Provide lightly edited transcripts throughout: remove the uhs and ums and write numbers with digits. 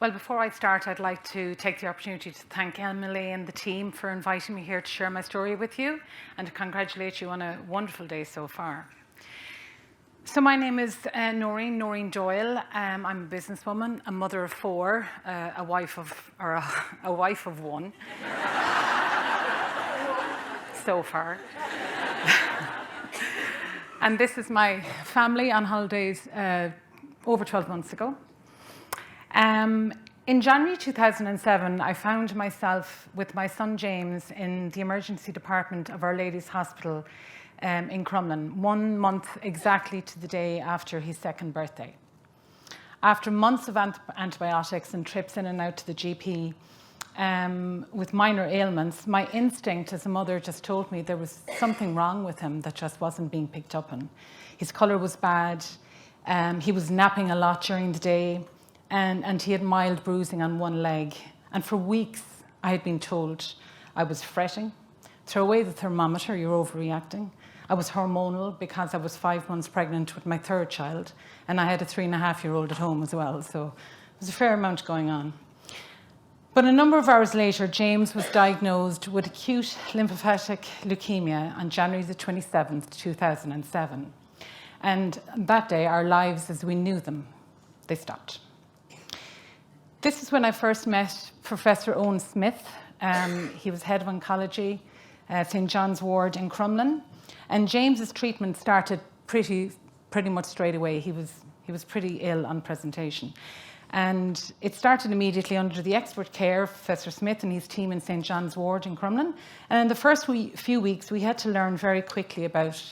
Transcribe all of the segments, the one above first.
Well, before I start, I'd like to take the opportunity to thank Emily and the team for inviting me here to share my story with you and to congratulate you on a wonderful day so far. So my name is Noreen Doyle. I'm a businesswoman, a mother of four, a wife of one so far. And this is my family on holidays over 12 months ago. In January 2007, I found myself with my son James in the emergency department of Our Lady's Hospital in Crumlin, 1 month exactly to the day after his second birthday. After months of antibiotics and trips in and out to the GP with minor ailments, my instinct as a mother just told me there was something wrong with him that just wasn't being picked up on. His colour was bad, he was napping a lot during the day, and he had mild bruising on one leg. And for weeks, I had been told I was fretting, throw away the thermometer, you're overreacting. I was hormonal because I was 5 months pregnant with my third child, and I had a 3.5-year-old at home as well, so there was a fair amount going on. But a number of hours later, James was diagnosed with acute lymphocytic leukemia on January the 27th, 2007. And that day, our lives as we knew them, they stopped. This is when I first met Professor Owen Smith. He was head of oncology at St. John's Ward in Crumlin. And James's treatment started pretty much straight away. He was pretty ill on presentation. And it started immediately under the expert care of Professor Smith and his team in St. John's Ward in Crumlin. And in the first few weeks, we had to learn very quickly about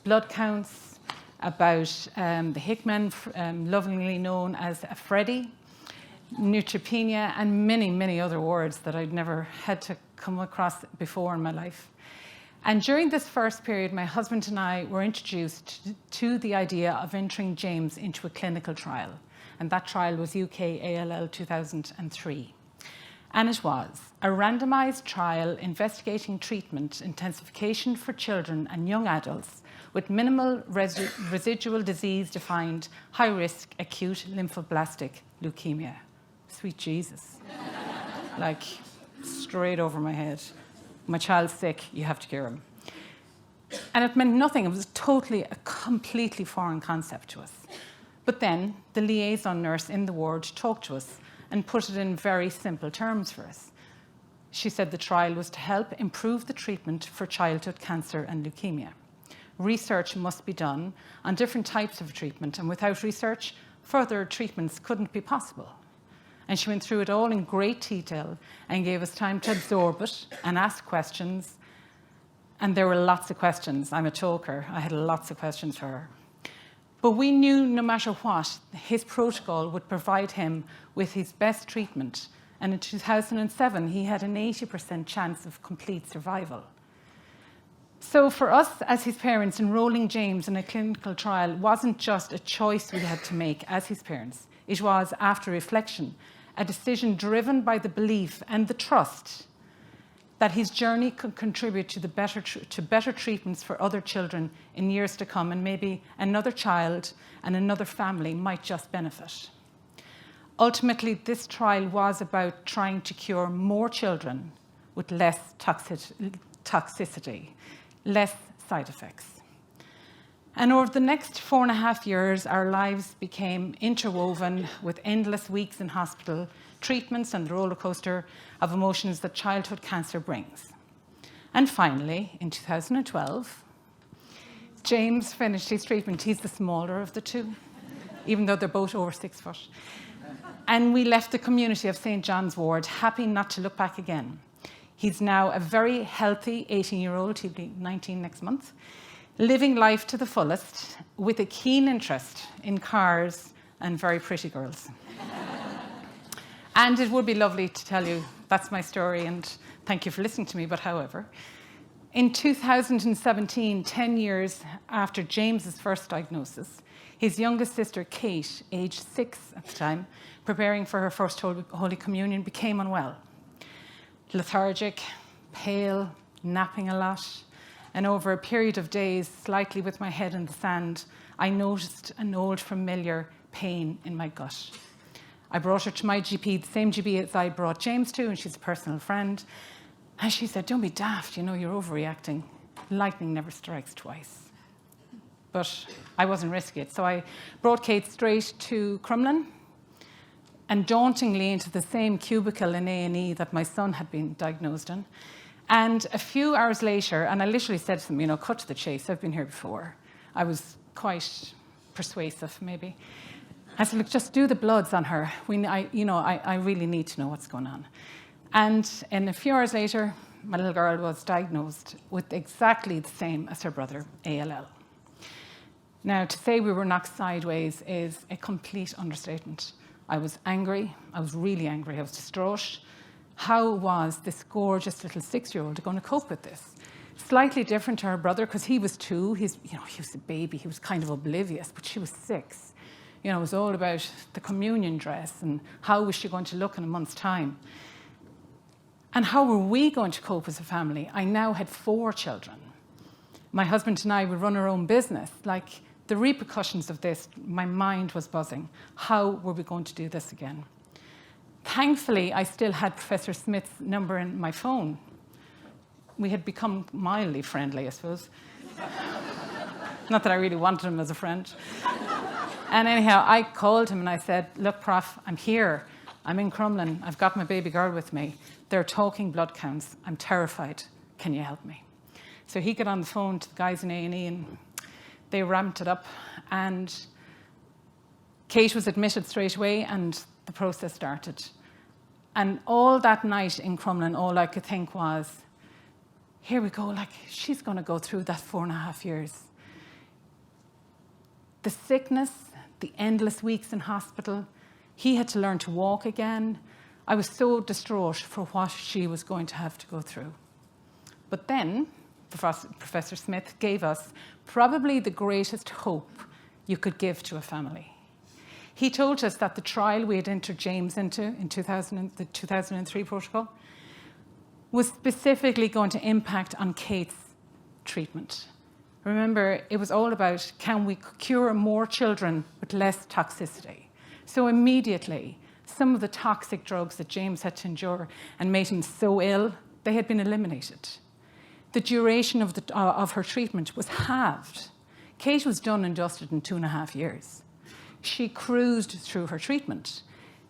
blood counts, about the Hickman, lovingly known as a Freddy, neutropenia, and many, many other words that I'd never had to come across before in my life. And during this first period, my husband and I were introduced to the idea of entering James into a clinical trial. And that trial was UK ALL 2003. And it was a randomized trial investigating treatment intensification for children and young adults with minimal residual disease-defined high-risk acute lymphoblastic leukemia. Sweet Jesus. Like, straight over my head. My child's sick, you have to cure him. And it meant nothing. It was a completely foreign concept to us. But then the liaison nurse in the ward talked to us and put it in very simple terms for us. She said the trial was to help improve the treatment for childhood cancer and leukemia. Research must be done on different types of treatment, and without research, further treatments couldn't be possible. And she went through it all in great detail and gave us time to absorb it and ask questions. And there were lots of questions. I'm a talker. I had lots of questions for her. But we knew no matter what, his protocol would provide him with his best treatment. And in 2007, he had an 80% chance of complete survival. So for us as his parents, enrolling James in a clinical trial wasn't just a choice we had to make as his parents. It was, after reflection, a decision driven by the belief and the trust that his journey could contribute to better treatments for other children in years to come, and maybe another child and another family might just benefit. Ultimately, this trial was about trying to cure more children with less toxicity, less side effects. And over the next 4.5 years, our lives became interwoven with endless weeks in hospital, treatments, and the roller coaster of emotions that childhood cancer brings. And finally, in 2012, James finished his treatment. He's the smaller of the two, even though they're both over 6 foot. And we left the community of St. John's Ward, happy not to look back again. He's now a very healthy 18-year-old, he'll be 19 next month, living life to the fullest with a keen interest in cars and very pretty girls. And it would be lovely to tell you that's my story, and thank you for listening to me, but however, in 2017, 10 years after James's first diagnosis, his youngest sister, Kate, aged 6 at the time, preparing for her first Holy Communion, became unwell. Lethargic, pale, napping a lot, And over a period of days, slightly with my head in the sand, I noticed an old familiar pain in my gut. I brought her to my GP, the same GP as I brought James to, and she's a personal friend. And she said, don't be daft, you're overreacting. Lightning never strikes twice. But I wasn't risking it. So I brought Kate straight to Crumlin, and dauntingly into the same cubicle in A&E that my son had been diagnosed in. And a few hours later, and I literally said to them, cut to the chase, I've been here before. I was quite persuasive, maybe. I said, look, just do the bloods on her. I really need to know what's going on. And a few hours later, my little girl was diagnosed with exactly the same as her brother, ALL. Now, to say we were knocked sideways is a complete understatement. I was angry. I was really angry. I was distraught. How was this gorgeous little 6-year-old going to cope with this? Slightly different to her brother, because he was 2. He was a baby. He was kind of oblivious, but she was 6. It was all about the communion dress and how was she going to look in a month's time. And how were we going to cope as a family? I now had 4 children. My husband and I would run our own business. The repercussions of this, my mind was buzzing. How were we going to do this again? Thankfully, I still had Professor Smith's number in my phone. We had become mildly friendly, I suppose. Not that I really wanted him as a friend. And anyhow, I called him and I said, look, Prof, I'm here. I'm in Crumlin. I've got my baby girl with me. They're talking blood counts. I'm terrified. Can you help me? So he got on the phone to the guys in A&E and they ramped it up, and Kate was admitted straight away, and the process started. And all that night in Crumlin, all I could think was, here we go, she's going to go through that 4.5 years. The sickness, the endless weeks in hospital, he had to learn to walk again. I was so distraught for what she was going to have to go through. But then, Professor Smith gave us probably the greatest hope you could give to a family. He told us that the trial we had entered James into in the 2003 protocol was specifically going to impact on Kate's treatment. Remember, it was all about, can we cure more children with less toxicity? So immediately, some of the toxic drugs that James had to endure and made him so ill, they had been eliminated. The duration of her treatment was halved. Kate was done and dusted in 2.5 years. She cruised through her treatment.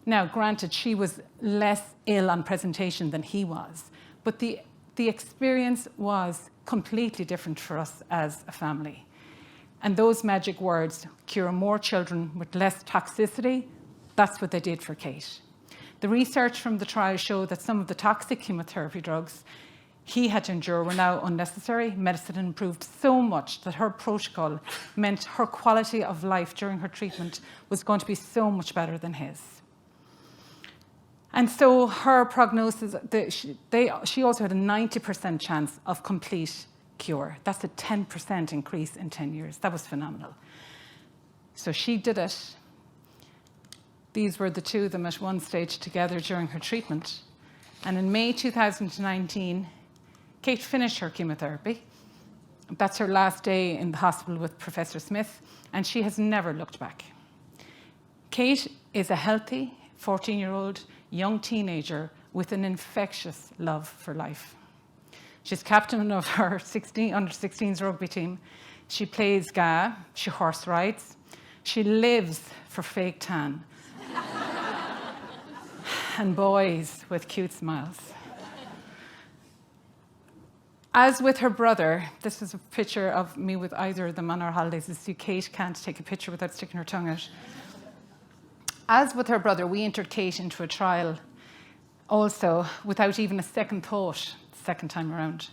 Now, granted, she was less ill on presentation than he was, but the experience was completely different for us as a family. And those magic words, cure more children with less toxicity, that's what they did for Kate. The research from the trial showed that some of the toxic chemotherapy drugs he had to endure were now unnecessary. Medicine improved so much that her protocol meant her quality of life during her treatment was going to be so much better than his. And so her prognosis, she also had a 90% chance of complete cure. That's a 10% increase in 10 years. That was phenomenal. So she did it. These were the two of them at one stage together during her treatment. And in May 2019, Kate finished her chemotherapy. That's her last day in the hospital with Professor Smith, and she has never looked back. Kate is a healthy 14-year-old young teenager with an infectious love for life. She's captain of her under-16s rugby team. She plays GA, she horse rides, she lives for fake tan and boys with cute smiles. As with her brother, this is a picture of me with either of them on our holidays. You see, Kate can't take a picture without sticking her tongue out. As with her brother, we entered Kate into a trial also without even a second thought the second time around.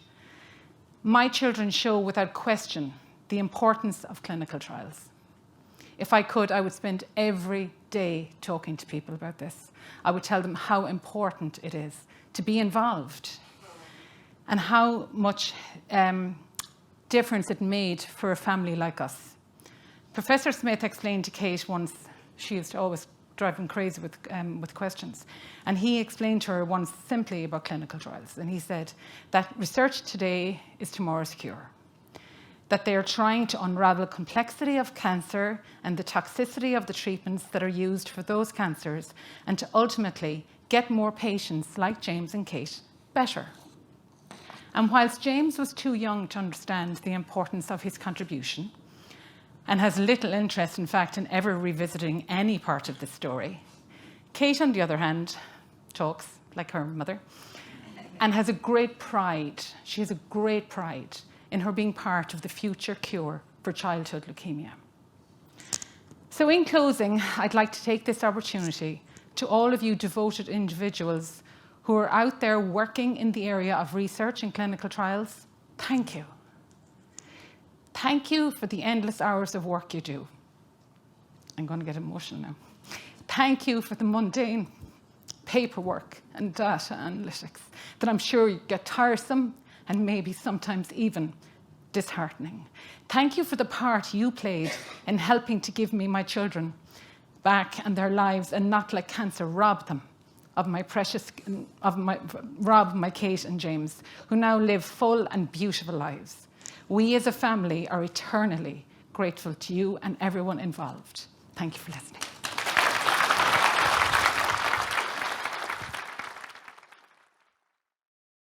My children show without question the importance of clinical trials. If I could, I would spend every day talking to people about this. I would tell them how important it is to be involved and how much difference it made for a family like us. Professor Smith explained to Kate once, she used to always drive him crazy with questions, and he explained to her once simply about clinical trials, and he said that research today is tomorrow's cure. that they are trying to unravel complexity of cancer and the toxicity of the treatments that are used for those cancers, and to ultimately get more patients like James and Kate better. And whilst James was too young to understand the importance of his contribution, and has little interest, in fact, in ever revisiting any part of the story, Kate, on the other hand, talks like her mother, and has a great pride. She has a great pride in her being part of the future cure for childhood leukemia. So in closing, I'd like to take this opportunity to all of you devoted individuals who are out there working in the area of research and clinical trials. Thank you. Thank you for the endless hours of work you do. I'm going to get emotional now. Thank you for the mundane paperwork and data analytics that I'm sure get tiresome and maybe sometimes even disheartening. Thank you for the part you played in helping to give me my children back and their lives, and not let cancer rob them of my Kate and James, who now live full and beautiful lives. We as a family are eternally grateful to you and everyone involved. Thank you for listening.